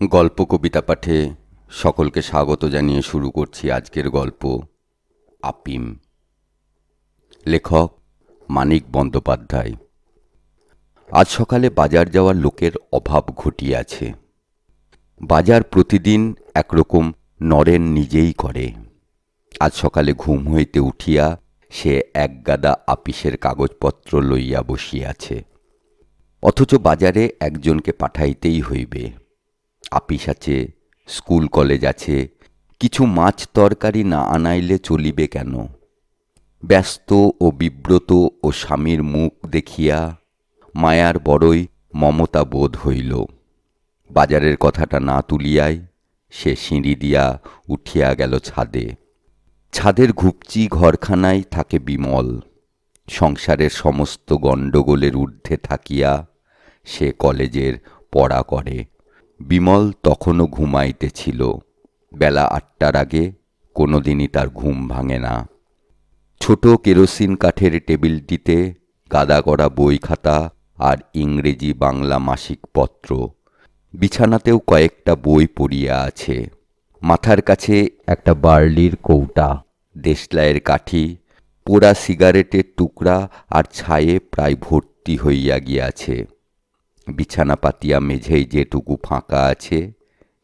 গল্প কবিতা পাঠে সকলকে স্বাগত জানিয়ে শুরু করছি আজকের গল্প আপিম। লেখক মানিক বন্দ্যোপাধ্যায়। আজ সকালে বাজার যাওয়ার লোকের অভাব ঘটিয়াছে। বাজার প্রতিদিন একরকম নরেন নিজেই করে। আজ সকালে ঘুম হইতে উঠিয়া সে একগাদা আপিসের কাগজপত্র লইয়া বসিয়াছে। অথচ বাজারে একজনকে পাঠাইতেই হইবে। আপিস আছে, স্কুল কলেজ আছে, কিছু মাছ তরকারি না আনাইলে চলিবে কেন? ব্যস্ত ও বিব্রত ও স্বামীর মুখ দেখিয়া মায়ার বড়ই মমতা বোধ হইল। বাজারের কথাটা না তুলিয়াই সে সিঁড়ি দিয়া উঠিয়া গেল ছাদে। ছাদের ঘুপচি ঘরখানায় থাকে বিমল। সংসারের সমস্ত গণ্ডগোলের ঊর্ধ্বে থাকিয়া সে কলেজের পড়া করে। বিমল তখনও ঘুমাইতেছিল। বেলা 8টার আগে কোনো দিনই তার ঘুম ভাঙে না। ছোট কেরোসিন কাঠের টেবিলটিতে গাদা করা বই খাতা আর ইংরেজি বাংলা মাসিক পত্র। বিছানাতেও কয়েকটা বই পড়িয়া আছে। মাথার কাছে একটা বার্লির কৌটা, দেশলাইয়ের কাঠি, পোড়া সিগারেটের টুকরা আর ছায়ে প্রায় ভর্তি হইয়া গিয়াছে। বিছানা পাতিয়া মেঝেই যেটুকু ফাঁকা আছে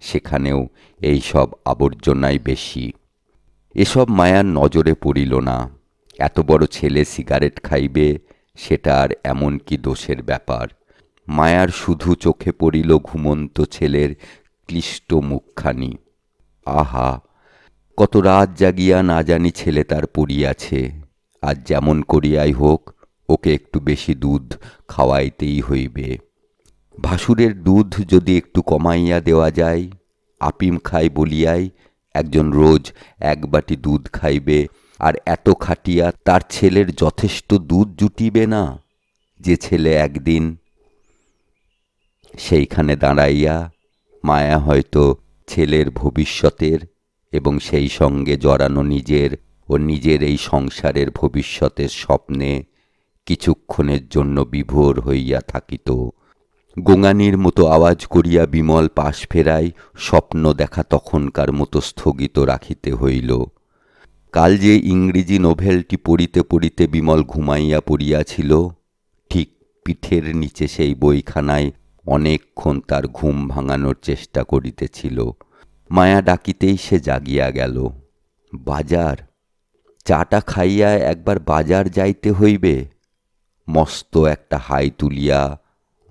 সেখানেও এই সব আবর্জনাই বেশি। এসব মায়ার নজরে পড়িল না। এত বড় ছেলে সিগারেট খাইবে, সেটা আর এমন কি দোষের ব্যাপার? মায়ার শুধু চোখে পড়িল ঘুমন্ত ছেলের ক্লিষ্ট মুখখানি। আহা, কত রাত জাগিয়া না জানি ছেলে তার পড়িয়াছে। আজ যেমন করিয়াই হোক ওকে একটু বেশি দুধ খাওয়াইতেই হইবে। ভাসুরের দুধ যদি একটু কমাইয়া দেওয়া যায়, আপিম খাই বলিয়াই একজন রোজ 1 বাটি দুধ খাইবে, আর এত খাটিয়া তার ছেলের যথেষ্ট দুধ জুটিবে না? যে ছেলে একদিন সেইখানে দাঁড়াইয়া মায়া হয়তো ছেলের ভবিষ্যতের এবং সেই সঙ্গে জড়ানো নিজের ও নিজের এই সংসারের ভবিষ্যতের স্বপ্নে কিছুক্ষণের জন্য বিভোর হইয়া থাকিত। গোঙানির মতো আওয়াজ করিয়া বিমল পাশ ফেরায় স্বপ্ন দেখা তখনকার মতো স্থগিত রাখিতে হইল। কাল যে ইংরেজি নোভেলটি পড়িতে পড়িতে বিমল ঘুমাইয়া পড়িয়াছিল, ঠিক পিঠের নিচে সেই বইখানায় অনেকক্ষণ তার ঘুম ভাঙানোর চেষ্টা করিতেছিল। মায়া ডাকিতেই সে জাগিয়া গেল। বাজার? চাটা খাইয়া একবার বাজার যাইতে হইবে। মস্ত একটা হাই তুলিয়া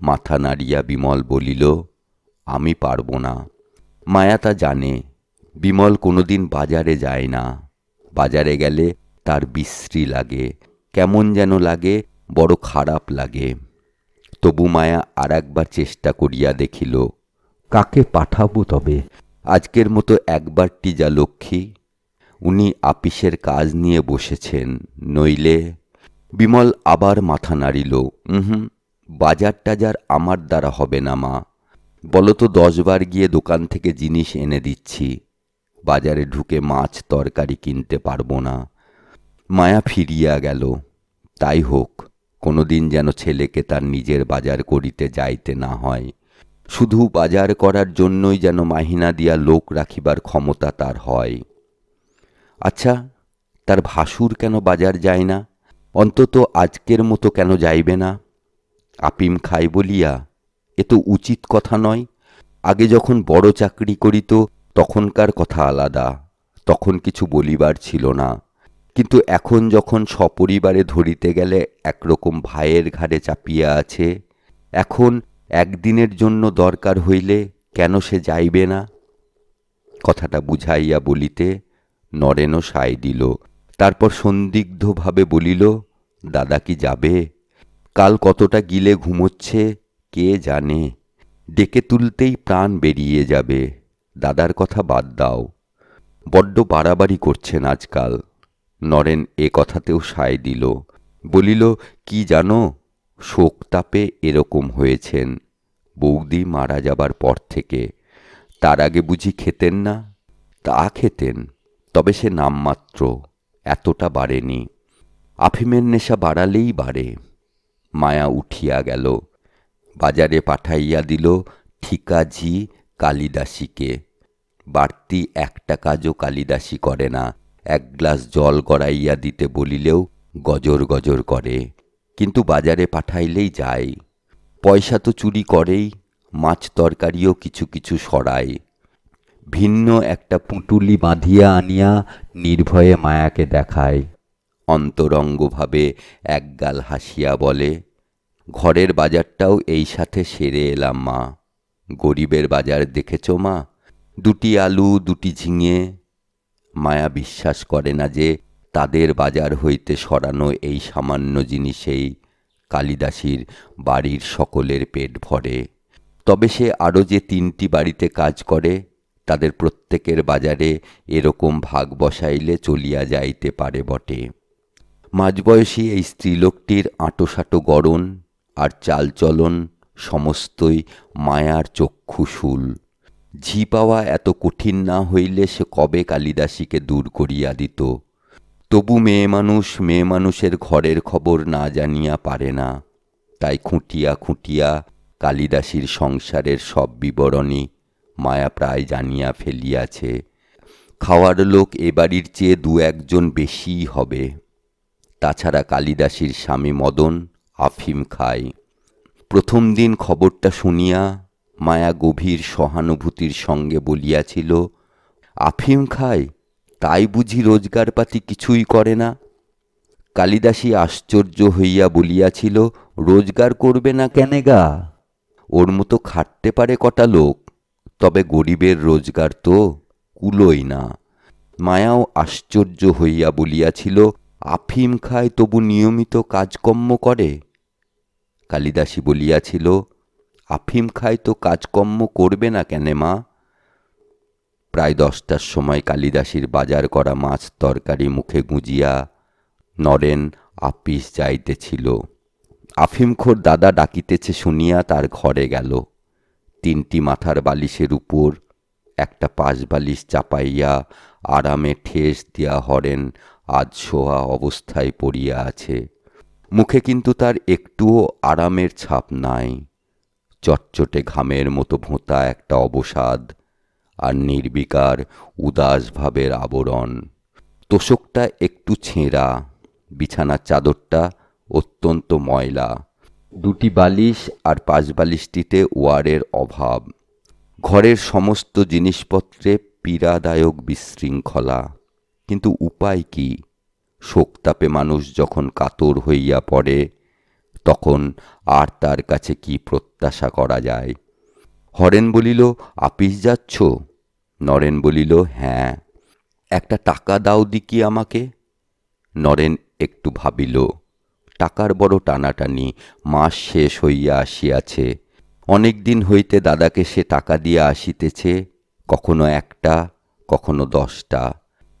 মাথা নাড়িয়া বিমল বলিল, আমি পারব না। মায়া তা জানে। বিমল কোনোদিন বাজারে যায় না। বাজারে গেলে তার বিশ্রী লাগে, কেমন যেন লাগে, বড় খারাপ লাগে। তবু মায়া আর একবার চেষ্টা করিয়া দেখিল, কাকে পাঠাবো তবে? আজকের মতো একবারটি যা লক্ষ্মী। উনি আপিসের কাজ নিয়ে বসেছেন, নইলে। বিমল আবার মাথা নাড়িল। বাজার টাজার আমার দ্বারা হবে না মা। বলো তো 10 বার গিয়ে দোকান থেকে জিনিস এনে দিচ্ছি। বাজারে ঢুকে মাছ তরকারি কিনতে পারবো না। মায়া ফিরিয়া গেল। তাই হোক, কোনোদিন যেন ছেলেকে তার নিজের বাজার করিতে যাইতে না হয়। শুধু বাজার করার জন্যই যেন মাহিনা দিয়া লোক রাখিবার ক্ষমতা তার হয়। আচ্ছা, তার ভাসুর কেন বাজার যায় না? অন্তত আজকের মতো কেন যাইবে না? আপিম খাই বলিয়া? এ তো উচিত কথা নয়। আগে যখন বড় চাকরি করিত তখনকার কথা আলাদা, তখন কিছু বলিবার ছিল না। কিন্তু এখন যখন সপরিবারে ধরিতে গেলে একরকম ভাইয়ের ঘাড়ে চাপিয়া আছে, এখন একদিনের জন্য দরকার হইলে কেন সে যাইবে না? কথাটা বুঝাইয়া বলিতে নরেনও সায় দিল। তারপর সন্দিগ্ধভাবে বলিল, দাদা কি যাবে? কাল কতটা গিলে ঘুমোচ্ছে কে জানে। ডেকে তুলতেই প্রাণ বেরিয়ে যাবে। দাদার কথা বাদ দাও। বড্ড বাড়াবাড়ি করছেন আজকাল। নরেন এ কথাতেও সায় দিল। বলিল, কি জানো, শোকতাপে এরকম হয়েছেন। বৌদি মারা যাবার পর থেকে। তার আগে বুঝি খেতেন না? তা খেতেন, তবে সে নামমাত্র, এতটা বাড়েনি। আফিমের নেশা বাড়ালেই বাড়ে। মায়া উঠিয়া গেল। বাজারে পাঠাইয়া দিল ঠিকা ঝি কালিদাসীকে। বাড়তি একটা কাজও কালিদাসী করে না। এক গ্লাস জল গড়াইয়া দিতে বলিলেও গজর গজর করে, কিন্তু বাজারে পাঠাইলেই যায়। পয়সা তো চুরি করেই, মাছ তরকারিও কিছু কিছু সরায়। ভিন্ন একটা পুঁটুলি বাঁধিয়া আনিয়া নির্ভয়ে মায়াকে দেখায়। অন্তরঙ্গভাবে একগাল হাসিয়া বলে, ঘরের বাজারটাও এই সাথে সেরে এলাম মা। গরিবের বাজার দেখেছ মা, 2টি আলু 2টি ঝিঙে। মায়া বিশ্বাস করে না যে তাদের বাজার হইতে সরানো এই সামান্য জিনিসেই কালিদাসীর বাড়ির সকলের পেট ভরে। তবে সে আরও যে 3টি বাড়িতে কাজ করে, তাদের প্রত্যেকের বাজারে এরকম ভাগ বসাইলে চলিয়া যাইতে পারে বটে। মাঝবয়সী এই স্ত্রীলোকটির আঁটোসাঁটো গড়ন আর চালচলন সমস্তই মায়ার চক্ষুশূল। ঝি পাওয়া এত কঠিন না হইলে সে কবে কালিদাসীকে দূর করিয়া দিত। তবু মেয়ে মানুষের ঘরের খবর না জানিয়া পারে না। তাই খুঁটিয়া খুঁটিয়া কালিদাসীর সংসারের সব বিবরণী মায়া প্রায় জানিয়া ফেলিয়াছে। খাওয়ার লোক এ বাড়ির চেয়ে 2-1 বেশিই হবে। তাছাড়া কালিদাসীর স্বামী মদন আফিম খায়। প্রথম দিন খবরটা শুনিয়া মায়া গভীর সহানুভূতির সঙ্গে বলিয়াছিল, আফিম খায়, তাই বুঝি রোজগারপাতি কিছুই করে না? কালিদাসী আশ্চর্য হইয়া বলিয়াছিল, রোজগার করবে না কেনে গা? ওর মতো খাটতে পারে কটা লোক, তবে গরিবের রোজগার তো কুলোই না। মায়াও আশ্চর্য হইয়া বলিয়াছিল, আফিম খায় তবু নিয়মিত কাজকর্ম করে? কালিদাসী বলিয়াছিল, আফিম খায় তো কাজকর্ম করবে না কেনে মা? প্রায় 10টার সময় কালিদাসীর বাজার করা মাছ তরকারি মুখে গুঁজিয়া নরেন আপিস যাইতেছিল। আফিমখোর দাদা ডাকিতেছে শুনিয়া তার ঘরে গেল। 3টি মাথার বালিশের উপর একটা পাশ বালিশ চাপাইয়া আরামে ঠেস দিয়া হরেন আজ শোয়া অবস্থায় পড়িয়া আছে। মুখে কিন্তু তার একটুও আরামের ছাপ নাই। চটচটে ঘামের মতো ভোঁতা একটা অবসাদ আর নির্বিকার উদাস ভাবের আবরণ। তোশকটা একটু ছেঁড়া, বিছানার চাদরটা অত্যন্ত ময়লা। 2টি বালিশ আর পাশ বালিশটিতে ওয়ারের অভাব। ঘরের সমস্ত জিনিসপত্রে পীড়াদায়ক বিশৃঙ্খলা। কিন্তু উপায় কি? শোকতাপে মানুষ যখন কাতর হইয়া পড়ে, তখন আর তার কাছে কি প্রত্যাশা করা যায়? হরেন বলিল, আপিস যাচ্ছ? নরেন বলিল, হ্যাঁ। একটা টাকা দাও দিকি আমাকে। নরেন একটু ভাবিল। টাকার বড় টানাটানি, মাস শেষ হইয়া আসিয়াছে। অনেক দিন হইতে দাদাকে সে টাকা দিয়া আসিতেছে, কখনো 1টা, কখনো 10টা।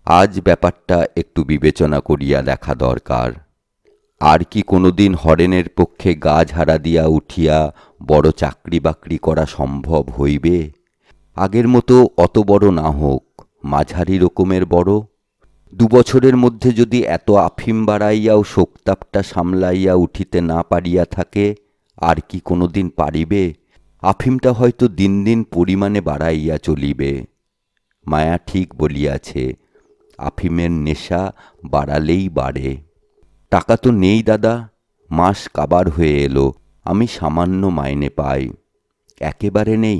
আজ ব্যাপারটা একটু বিবেচনা করিয়া দেখা দরকার। আর কি কোনোদিন হরেনের পক্ষে গা ঝাড়া দিয়া উঠিয়া বড় চাকরি বাকরি করা সম্ভব হইবে? আগের মতো অত বড় না হোক, মাঝারি রকমের বড়। 2 বছরের মধ্যে যদি এত আফিম বাড়াইয়াও শোকতাপটা সামলাইয়া উঠিতে না পারিয়া থাকে, আর কি কোনোদিন পারিবে? আফিমটা হয়তো দিন দিন পরিমাণে বাড়াইয়া চলিবে। মায়া ঠিক বলিয়াছে, আফিমের নেশা বাড়ালেই বাড়ে। টাকা তো নেই দাদা, মাস কাবার হয়ে এলো, আমি সামান্য মাইনে পাই। একেবারে নেই?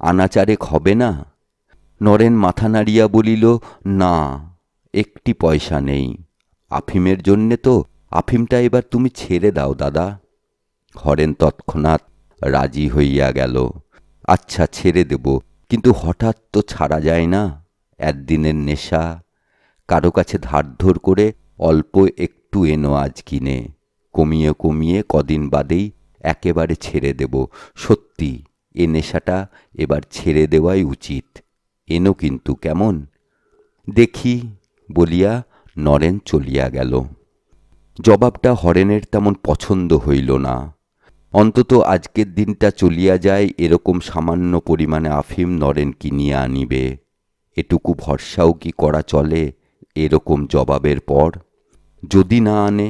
আনাচারেক হবে না? নরেন মাথা নাড়িয়া বলিল, না, 1টি পয়সা নেই। আফিমের জন্যে তো। আফিমটা এবার তুমি ছেড়ে দাও দাদা। হরেন তৎক্ষণাৎ রাজি হইয়া গেল। আচ্ছা, ছেড়ে দেব, কিন্তু হঠাৎ তো ছাড়া যায় না। একদিনের নেশা। কারো কাছে ধার করে অল্প একটু এনো আজ কিনে, কমিয়ে কমিয়ে কদিন বাদেই একেবারে ছেড়ে দেব। সত্যি, এ নেশাটা এবার ছেড়ে দেওয়াই উচিত। এনো কিন্তু, কেমন? দেখি বলিয়া নরেন চলিয়া গেল। জবাবটা হরেনের তেমন পছন্দ হইল না। অন্তত আজকের দিনটা চলিয়া যায় এরকম সামান্য পরিমাণে আফিম নরেন কিনিয়া আনিবে। এটুকু ভরসাও কি করা চলে এরকম জবাবের পর? যদি না আনে,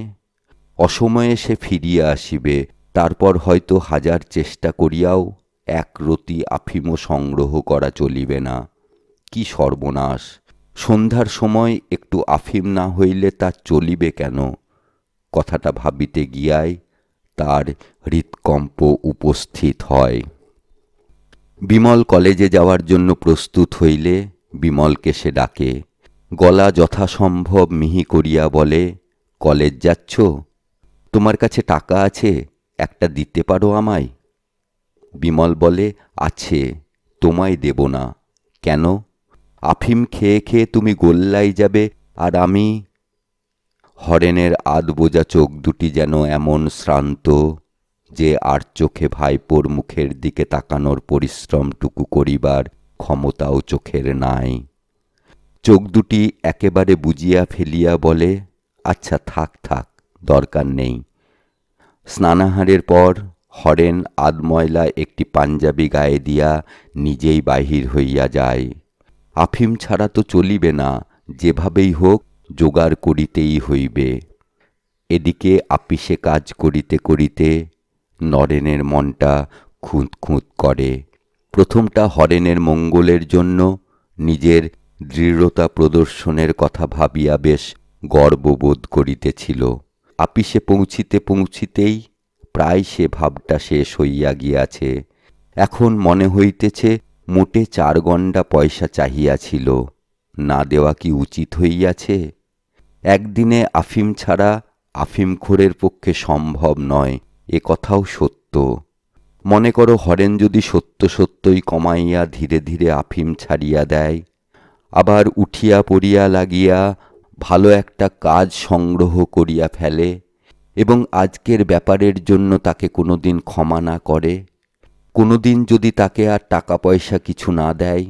অসময়ে সে ফিরিয়া আসিবে। তারপর হয়তো 1000 চেষ্টা করিয়াও এক রতি আফিমও সংগ্রহ করা চলিবে না। কি সর্বনাশ! সন্ধ্যার সময় একটু আফিম না হইলে তার চলিবে কেন? কথাটা ভাবিতে গিয়াই তার হৃৎকম্প উপস্থিত হয়। বিমল কলেজে যাওয়ার জন্য প্রস্তুত হইলে বিমলকে সে ডাকে। গলা যথাসম্ভব মিহি করিয়া বলে, কলেজ যাচ্ছ? তোমার কাছে টাকা আছে, একটা দিতে পারো আমায়? বিমল বলে, আছে, তোমায় দেব না। কেন? আফিম খেয়ে খেয়ে তুমি গোল্লাই যাবে, আর আমি? হরেনের আধ বোজা চোখ দুটি যেন এমন শ্রান্ত যে আর চোখে ভাইপোর মুখের দিকে তাকানোর পরিশ্রমটুকু করিবার ক্ষমতাও চোখের নাই। চোখ দুটি একেবারে বুজিয়া ফেলিয়া বলে, আচ্ছা থাক থাক, দরকার নেই। স্নানাহারের পর হরেন আধময়লা একটি পাঞ্জাবি গায়ে দিয়া নিজেই বাহির হইয়া যায়। আফিম ছাড়া তো চলিবে না, যেভাবেই হোক জোগাড় করিতেই হইবে। এদিকে আপিসে কাজ করিতে করিতে নরেনের মনটা খুঁত খুঁত করে। প্রথমটা হরেনের মঙ্গলের জন্য নিজের দৃঢ়তা প্রদর্শনের কথা ভাবিয়া বেশ গর্ববোধ করিতেছিল। আপিসে পৌঁছিতে পৌঁছিতেই প্রায় সে ভাবটা শেষ হইয়া গিয়াছে। এখন মনে হইতেছে মোটে 4 গণ্ডা পয়সা চাহিয়াছিল, না দেওয়া কি উচিত হইয়াছে? একদিনে আফিম ছাড়া আফিমখোরের পক্ষে সম্ভব নয়, এ কথাও সত্য। মনে করো হরেন যদি সত্য সত্যই কমাইয়া ধীরে ধীরে আফিম ছাড়িয়া দেয়, আবার উঠিয়া পড়িয়া লাগিয়া ভালো একটা কাজ সংগ্রহ করিয়া ফেলে, এবং আজকের ব্যাপারের জন্য তাকে কোনোদিন ক্ষমা না করে, কোনোদিন যদি তাকে আর টাকা পয়সা কিছু না দেয়,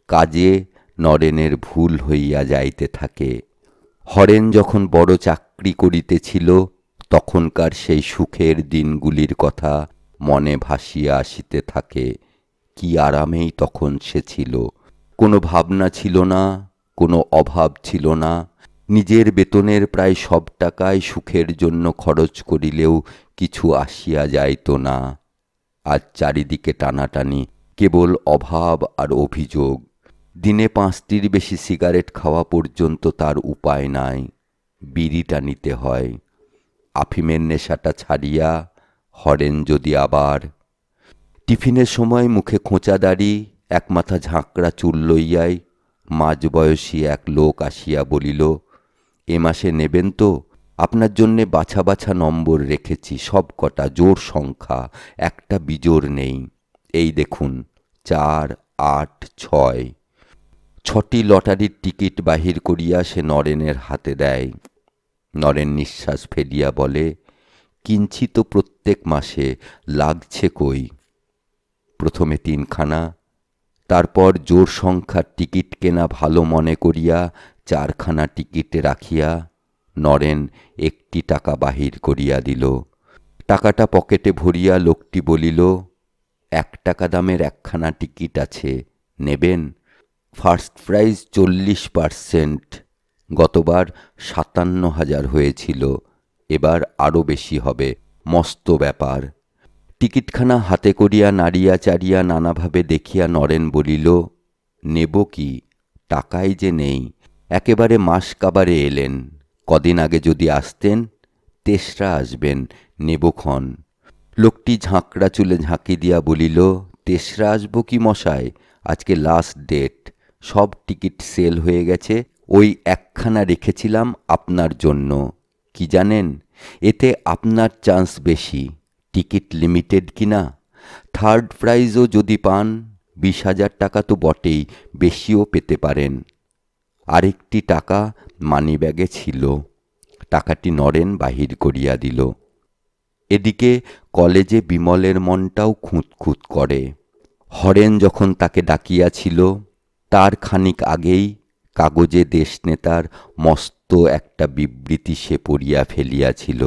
কাজে নরেনের ভুল হইয়া যাইতে থাকে। হরেন যখন বড় চাকরি করিতেছিল তখনকার সেই সুখের দিনগুলির কথা মনে ভাসিয়া আসিতে থাকে। কি আরামেই তখন সে ছিল, কোনো ভাবনা ছিল না, কোনো অভাব ছিল না। নিজের বেতনের প্রায় সব টাকাই সুখের জন্য খরচ করিলেও কিছু আসিয়া যাইত না। আজ চারিদিকে টানাটানি, কেবল অভাব আর অভিযোগ। দিনে 5টির বেশি সিগারেট খাওয়া পর্যন্ত তার উপায় নাই, বিড়ি টানিতে হয়। আফিমের নেশাটা ছাড়িয়া হরেন যদি আবার টিফিনের সময় মুখে খোঁচা দাড়ি, এক মাথা ঝাঁকড়া চুল লইয়াই মাঝবয়সী এক লোক আসিয়া বলিল, এ মাসে নেবেন তো? আপনার জন্যে বাছা বাছা নম্বর রেখেছি, সব কটা জোড় সংখ্যা, একটা বিজোড় নেই। এই দেখুন 4, 8, 6। 6টি লটারির টিকিট বাহির করিয়া সে নরেনের হাতে দেয়। নরেন নিঃশ্বাস ফেলিয়া বলে, কিনছি তো প্রত্যেক মাসে, লাগছে কই? প্রথমে 3খানা, তারপর জোড় সংখ্যার টিকিট কেনা ভালো মনে করিয়া 4খানা টিকিটে রাখিয়া নরেন 1টি টাকা বাহির করিয়া দিল। টাকাটা পকেটে ভরিয়া লোকটি বলিল, 1 টাকা দামের 1খানা টিকিট আছে, নেবেন? First prize 40%। গতবার 57,000 হয়েছিল, এবার আরও বেশি হবে, মস্ত ব্যাপার। টিকিটখানা হাতে করিয়া নাড়িয়া চাড়িয়া নানাভাবে দেখিয়া নরেন বলিল, নেব কি? টাকাই যে নেই। একেবারে মাস কাবারে এলেন, কদিন আগে যদি আসতেন। 3রা আসবেন, নেবক্ষণ। লোকটি ঝাঁকড়া চুলে ঝাঁকি দিয়া বলিল, 3রা আসব কি মশাই? আজকে লাস্ট ডেট, সব টিকিট সেল হয়ে গেছে। ওই 1খানা রেখেছিলাম আপনার জন্য। কি জানেন, এতে আপনার চান্স বেশি, টিকিট লিমিটেড কিনা। 3rd প্রাইজও যদি পান 20,000 টাকা তো বটেই, বেশিও পেতে পারেন। আরেকটি টাকা মানিব্যাগে ছিল, টাকাটি নরেন বাহির করিয়া দিল। এদিকে কলেজে বিমলের মনটাও খুঁত খুঁত করে। হরেন যখন তাকে ডাকিয়াছিল তার খানিক আগেই কাগজে দেশনেতার মস্ত একটা বিবৃতি সে পড়িয়া ফেলিয়াছিল।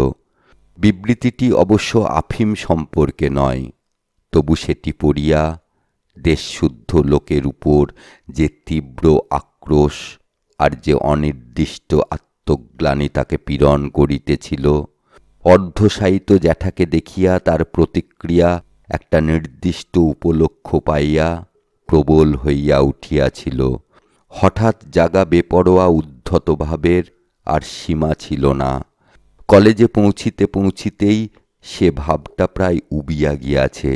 বিবৃতিটি অবশ্য আফিম সম্পর্কে নয়, তবু সেটি পড়িয়া দেশশুদ্ধ লোকের উপর যে তীব্র আক্রোশ আর যে অনির্দিষ্ট আত্মগ্লানি তাকে পীড়ন করিতেছিল, অর্ধশায়িত জ্যাঠাকে দেখিয়া তার প্রতিক্রিয়া একটা নির্দিষ্ট উপলক্ষ পাইয়া প্রবল হইয়া উঠিয়াছিল। হঠাৎ জাগা বেপরোয়া উদ্ধত ভাবের আর সীমা ছিল না। কলেজে পৌঁছিতে পৌঁছিতেই সে ভাবটা প্রায় উবিয়া গিয়াছে।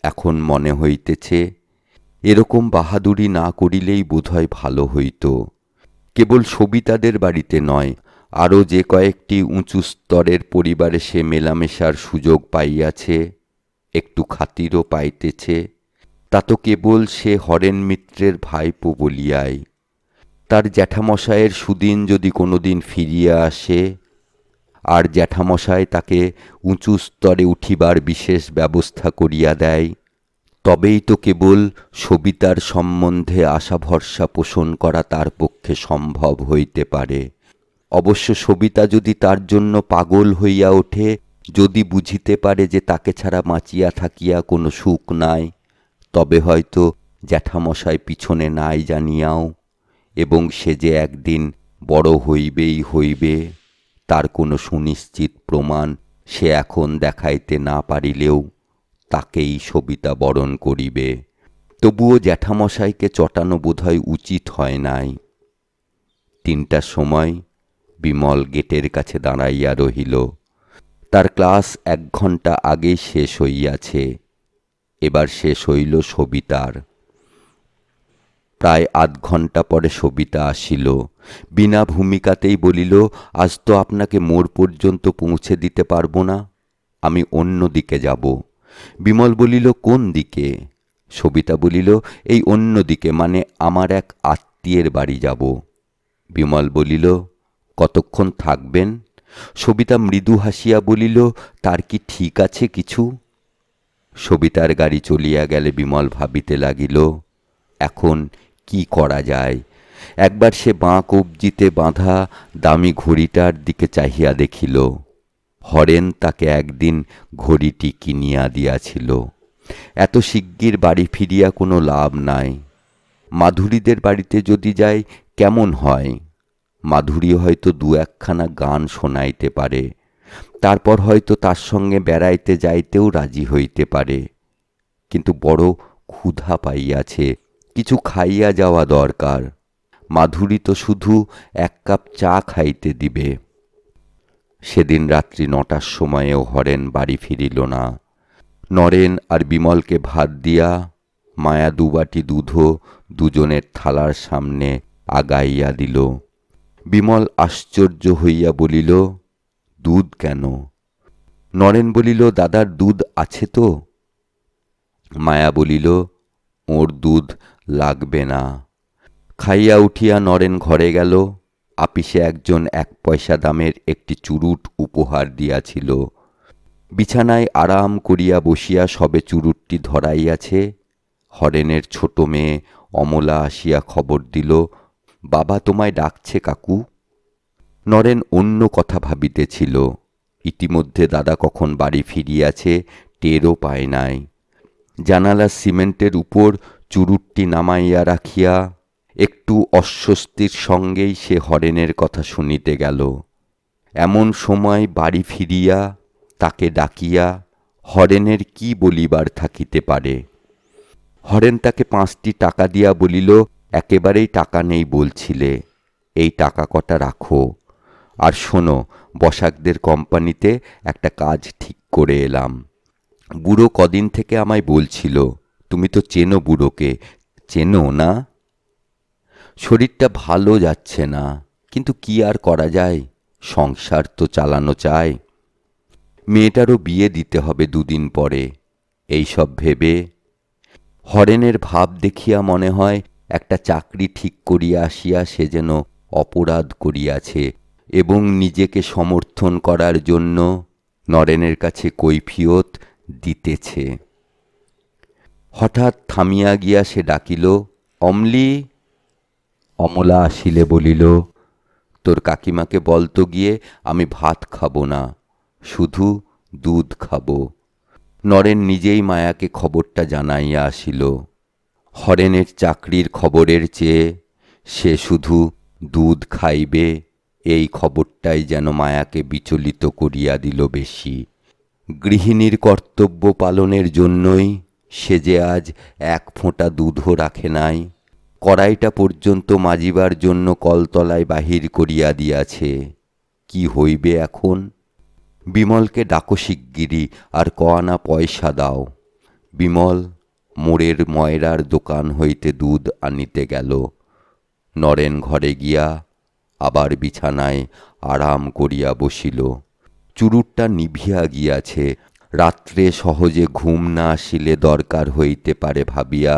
এখন মনে হইতেছে এরকম বাহাদুরি না করিলেই বোধহয় ভালো হইত। কেবল সবিতাদের বাড়িতে নয়, আরও যে কয়েকটি উঁচু স্তরের পরিবারে সে মেলামেশার সুযোগ পাইয়াছে, একটু খাতিরও পাইতেছে, তা তো কেবল সে হরেন মিত্রের ভাইপো বলিয়াই। তার জ্যাঠামশায়ের সুদিন যদি কোনোদিন ফিরিয়া আসে, আর জ্যাঠামশায় তাকে উঁচু স্তরে উঠিবার বিশেষ ব্যবস্থা করিয়া দেয়, তবেই তো কেবল সবিতার সম্বন্ধে আশা ভরসা পোষণ করা তার পক্ষে সম্ভব হইতে পারে। অবশ্য সবিতা যদি তার জন্য পাগল হইয়া ওঠে, যদি বুঝিতে পারে যে তাকে ছাড়া বাঁচিয়া থাকিয়া কোনো সুখ নাই, তবে হয়তো জ্যাঠামশায় পিছনে নাই জানিয়াও, এবং সে যে একদিন বড় হইবেই হইবে তার কোনো সুনিশ্চিত প্রমাণ সে এখন দেখাইতে না পারিলেও, তাকেই সবিতা বরণ করিবে। তবুও জ্যাঠামশাইকে চটানো বোধহয় উচিত হয় নাই। 3টার সময় বিমল গেটের কাছে দাঁড়াইয়া রহিল। তার ক্লাস 1 ঘণ্টা আগেই শেষ হইয়াছে। এবার শেষ হইল সবিতার। প্রায় আধ ঘণ্টা পরে সবিতা আসিল। বিনা ভূমিকাতেই বলিল, আজ তো আপনাকে মোড় পর্যন্ত পৌঁছে দিতে পারবো না, আমি অন্য দিকে যাব। বিমল বলিল, কোন দিকে? সবিতা বলিল, এই অন্য দিকে, মানে আমার এক আত্মীয়ের বাড়ি যাব। বিমল বলিল, কতক্ষণ থাকবেন? সবিতা মৃদু হাসিয়া বলিল, তার কি ঠিক আছে কিছু? সবিতার গাড়ি চলিয়া গেলে বিমল ভাবিতে লাগিল, এখন কি করা যায়। একবার সে বাঁ কবজিতে বাঁধা দামি ঘড়িটার দিকে চাহিয়া দেখিল। হরেন তাকে একদিন ঘড়িটি কিনিয়া দিয়াছিল। এত শিগগির বাড়ি ফিরিয়া কোনো লাভ নাই। মাধুরীদের বাড়িতে যদি যাই কেমন হয়? মাধুরী হয়তো 2-1খানা গান শোনাইতে পারে, তারপর হয়তো তার সঙ্গে বেড়াইতে যাইতেও রাজি হইতে পারে। কিন্তু বড় ক্ষুধা পাইয়াছে, কিছু খাইয়া যাওয়া দরকার। মাধুরী তো শুধু 1 কাপ চা খাইতে দিবে। সেদিন রাত্রি 9টার সময়েও হরেন বাড়ি ফিরিল না। নরেন আর বিমলকে ভাত দিয়া মায়া 2 বাটি দুধও দুজনের থালার সামনে আগাইয়া দিল। বিমল আশ্চর্য হইয়া বলিল, দুধ কেন? নরেন বলিল, দাদার দুধ আছে তো? মায়া বলিল, ওর দুধ লাগবে না। খাইয়া উঠিয়া নরেন ঘরে গেল। আপিসে একজন 1 পয়সা দামের একটি চুরুট উপহার দিয়াছিল। বিছানায় আরাম করিয়া বসিয়া সবে চুরুটটি ধরাইয়াছে, হরেনের ছোট মেয়ে অমলা আসিয়া খবর দিল, বাবা তোমায় ডাকছে কাকু। নরেন অন্য কথা ভাবিতেছিল। ইতিমধ্যে দাদা কখন বাড়ি ফিরিয়াছে টেরও পায় নাই। জানালার সিমেন্টের উপর চুরুটটি নামাইয়া রাখিয়া একটু অস্বস্তির সঙ্গেই সে হরেনের কথা শুনিতে গেল। এমন সময় বাড়ি ফিরিয়া তাকে ডাকিয়া হরেনের কি বলিবার থাকিতে পারে? হরেন তাকে 5টি টাকা দিয়া বলিল, একেবারেই টাকা নেই বলছিলে, এই টাকা কটা রাখো। আর শোনো, বসাকদের কোম্পানিতে একটা কাজ ঠিক করে এলাম। বুড়ো কদিন থেকে আমায় বলছিল, তুমি তো চেনো বুড়োকে, চেনো না? শরীরটা ভালো যাচ্ছে না, কিন্তু কি আর করা যায়, সংসার তো চালানো চায়। মেয়েটারও বিয়ে দিতে হবে 2 দিন পরে। এইসব ভেবে হরেনের ভাব দেখিয়া মনে হয় একটা চাকরি ঠিক করিয়া আসিয়া সে যেন অপরাধ করিয়াছে এবং নিজেকে সমর্থন করার জন্য নরেনের কাছে কৈফিয়ত দিতেছে। হঠাৎ থামিয়া গিয়া সে ডাকিল, অমলি। অমলা আসিলে বলিল, তোর কাকিমাকে বলতো গিয়ে আমি ভাত খাবো না, শুধু দুধ খাবো। নরেন নিজেই মায়াকে খবরটা জানাইয়া আসিল। হরেনের চাকরির খবরের চেয়ে সে শুধু দুধ খাইবে এই খবরটাই যেন মায়াকে বিচলিত করিয়া দিল বেশি। গৃহিণীর কর্তব্য পালনের জন্যই সে যে আজ এক ফোঁটা দুধও রাখে নাই, কড়াইটা পর্যন্ত মাজিবার জন্য কলতলায় বাহির করিয়া দিয়াছে। কি হইবে এখন? বিমলকে ডাকো শিগগিরি, আর কআনা পয়সা দাও। বিমল মোড়ের ময়রার দোকান হইতে দুধ আনিতে গেল। নরেন ঘরে গিয়া আবার বিছানায় আরাম করিয়া বসিল। চুরুটটা নিভিয়া গিয়াছে, রাত্রে সহজে ঘুম না আসিলে দরকার হইতে পারে ভাবিয়া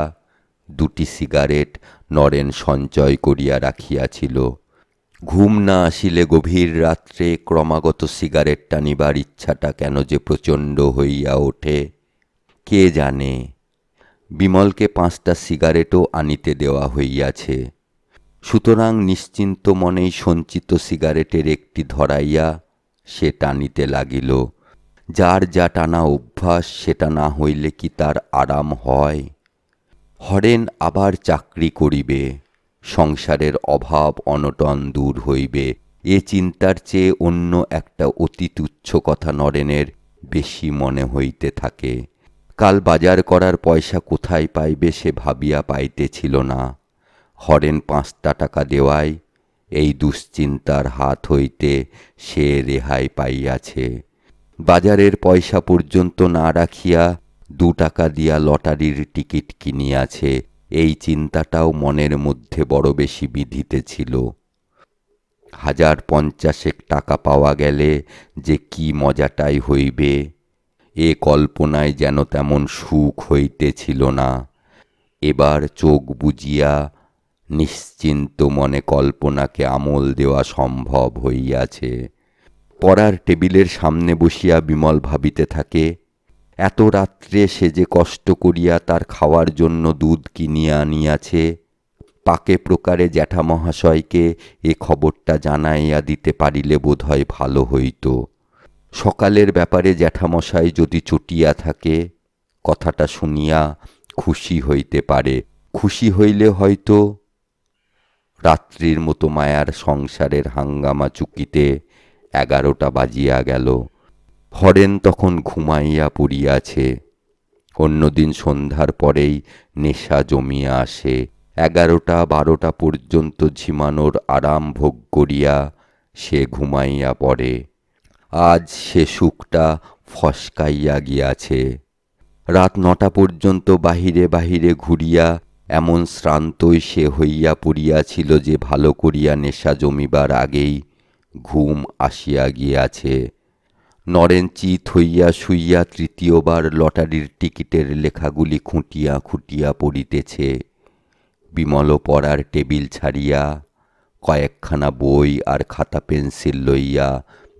দুটি সিগারেট নরেন সঞ্চয় করিয়া রাখিয়াছিল। ঘুম না আসিলে গভীর রাত্রে ক্রমাগত সিগারেট টানিবার ইচ্ছাটা কেন যে প্রচণ্ড হইয়া ওঠে কে জানে। বিমলকে 5টা সিগারেটও আনিতে দেওয়া হইয়াছে। সুতরাং নিশ্চিন্ত মনেই সঞ্চিত সিগারেটের একটি ধরাইয়া সে টানিতে লাগিল। যার যা টানা অভ্যাস, সেটা না হইলে কি তার আরাম হয়? হরেন আবার চাকরি করিবে, সংসারের অভাব অনটন দূর হইবে, এ চিন্তার চেয়ে অন্য একটা অতি তুচ্ছ কথা নরেনের বেশি মনে হইতে থাকে। কাল বাজার করার পয়সা কোথায় পাইবে সে ভাবিয়া পাইতেছিল না। হরেন 5টা টাকা দেওয়ায় এই দুশ্চিন্তার হাত হইতে সে রেহাই পাইয়াছে। বাজারের পয়সা পর্যন্ত না রাখিয়া 2 টাকা দিয়া লটারির টিকিট কিনিয়াছে, এই চিন্তাটাও মনের মধ্যে বড় বেশি বিধিতেছিল। 1050 টাকা পাওয়া গেলে যে কি মজাটাই হইবে, এ কল্পনায় যেন তেমন সুখ হইতেছিল না। এবার চোখ বুজিয়া নিশ্চিন্ত মনে কল্পনাকে আমল দেওয়া সম্ভব হইয়াছে। পড়ার টেবিলের সামনে বসিয়া বিমল ভাবিতে থাকে, এত রাত্রে সে যে কষ্ট করিয়া তার খাওয়ার জন্য দুধ কিনিয়া আনিয়াছে, পাকে প্রকারে জ্যাঠামহাশয়কে এ খবরটা জানাইয়া দিতে পারিলে বোধহয় ভালো হইত। সকালের ব্যাপারে জ্যাঠামশাই যদি চটিয়া থাকে, কথাটা শুনিয়া খুশি হইতে পারে। খুশি হইলে হয়তো রাত্রির মতো মায়ার সংসারের হাঙ্গামা চুকিতে 11টা বাজিয়া গেল। হরেন তখন ঘুমাইয়া পড়িয়াছে। অন্যদিন সন্ধ্যার পরেই নেশা জমিয়া আসে। 11টা-12টা পর্যন্ত ঝিমানোর আরাম ভোগ করিয়া সে ঘুমাইয়া পড়ে। আজ সে সুখটা ফসকাইয়া গিয়াছে। রাত 9টা পর্যন্ত বাহিরে বাহিরে ঘুরিয়া এমন শ্রান্তই সে হইয়া পড়িয়াছিল যে ভালো করিয়া নেশা জমিবার আগেই ঘুম আসিয়া গিয়াছে। নরেন চিত হইয়া শুইয়া তৃতীয়বার লটারির টিকিটের লেখাগুলি খুঁটিয়া খুঁটিয়া পড়িতেছে। বিমল পড়ার টেবিল ছাড়িয়া কয়েকখানা বই আর খাতা পেন্সিল লইয়া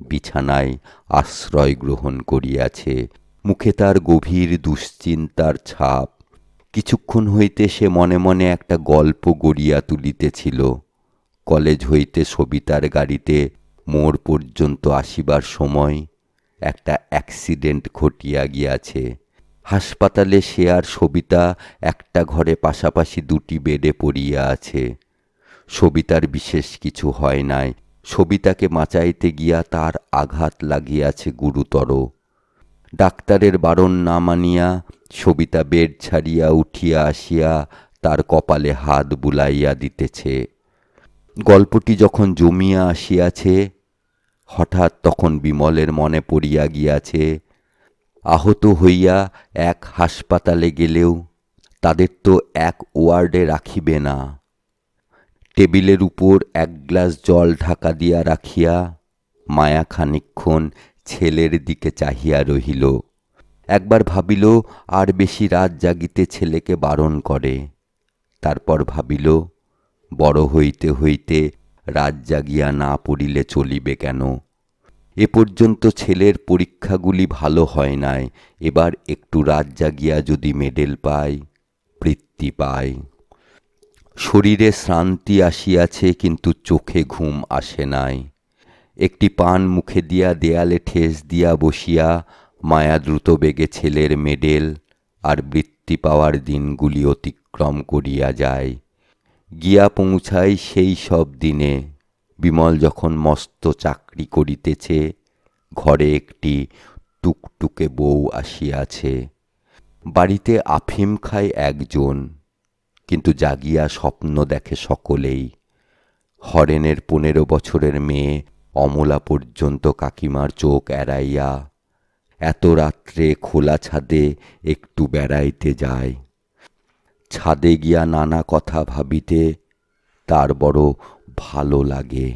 বিছানায় আশ্রয় গ্রহণ করিয়াছে। মুখে তার গভীর দুশ্চিন্তার ছাপ। কিছুক্ষণ হইতে সে মনে মনে একটা গল্প গড়িয়া তুলিতেছিল। কলেজ হইতে সবিতার গাড়িতে মোড় পর্যন্ত আসিবার সময় একটা অ্যাক্সিডেন্ট ঘটিয়া গিয়াছে। হাসপাতালে সে আর সবিতা একটা ঘরে পাশাপাশি 2টি বেডে পড়িয়া আছে। সবিতার বিশেষ কিছু হয় নাই। সবিতাকে বাঁচাইতে গিয়া তার আঘাত লাগিয়াছে গুরুতর। ডাক্তারের বারণ না মানিয়া সবিতা বেড ছাড়িয়া উঠিয়া আসিয়া তার কপালে হাত বুলাইয়া দিতেছে। গল্পটি যখন জমিয়া আসিয়াছে, হঠাৎ তখন বিমলের মনে পড়িয়া গিয়াছে, আহত হইয়া এক হাসপাতালে গেলেও তাদের তো এক ওয়ার্ডে রাখিবে না। টেবিলের উপর 1 গ্লাস জল ঢাকা দিয়া রাখিয়া মায়া খানিকক্ষণ ছেলের দিকে চাহিয়া রহিল। একবার ভাবিল আর বেশি রাত জাগিতে ছেলেকে বারণ করে। তারপর ভাবিল, বড় হইতে হইতে রাত জাগিয়া না পড়িলে চলিবে কেন? এ পর্যন্ত ছেলের পরীক্ষাগুলি ভালো হয় নাই, এবার একটু রাত জাগিয়া যদি মেডেল পাই, বৃত্তি পাই। শরীরে শ্রান্তি আসিয়াছে, কিন্তু চোখে ঘুম আসে নাই। একটি পান মুখে দিয়া দেয়ালে ঠেস দিয়া বসিয়া মায়া দ্রুতবেগে ছেলের মেডেল আর বৃত্তি পাওয়ার দিনগুলি অতিক্রম করিয়া যায়। গিয়া পৌঁছায় সেই সব দিনে বিমল যখন মস্ত চাকরি করিতেছে, ঘরে একটি টুকটুকে বউ আসিয়াছে। বাড়িতে আফিম খায় একজন, কিন্তু জাগিয়া স্বপ্ন দেখে সকলেই। হরেনের 15 বছরের মেয়ে অমলা পর্যন্ত কাকিমার চোখ এড়াইয়া এত রাত্রে খোলা ছাদে একটু বেড়াইতে যায়। ছাদে গিয়া নানা কথা ভাবিতে তার বড় ভালো লাগে।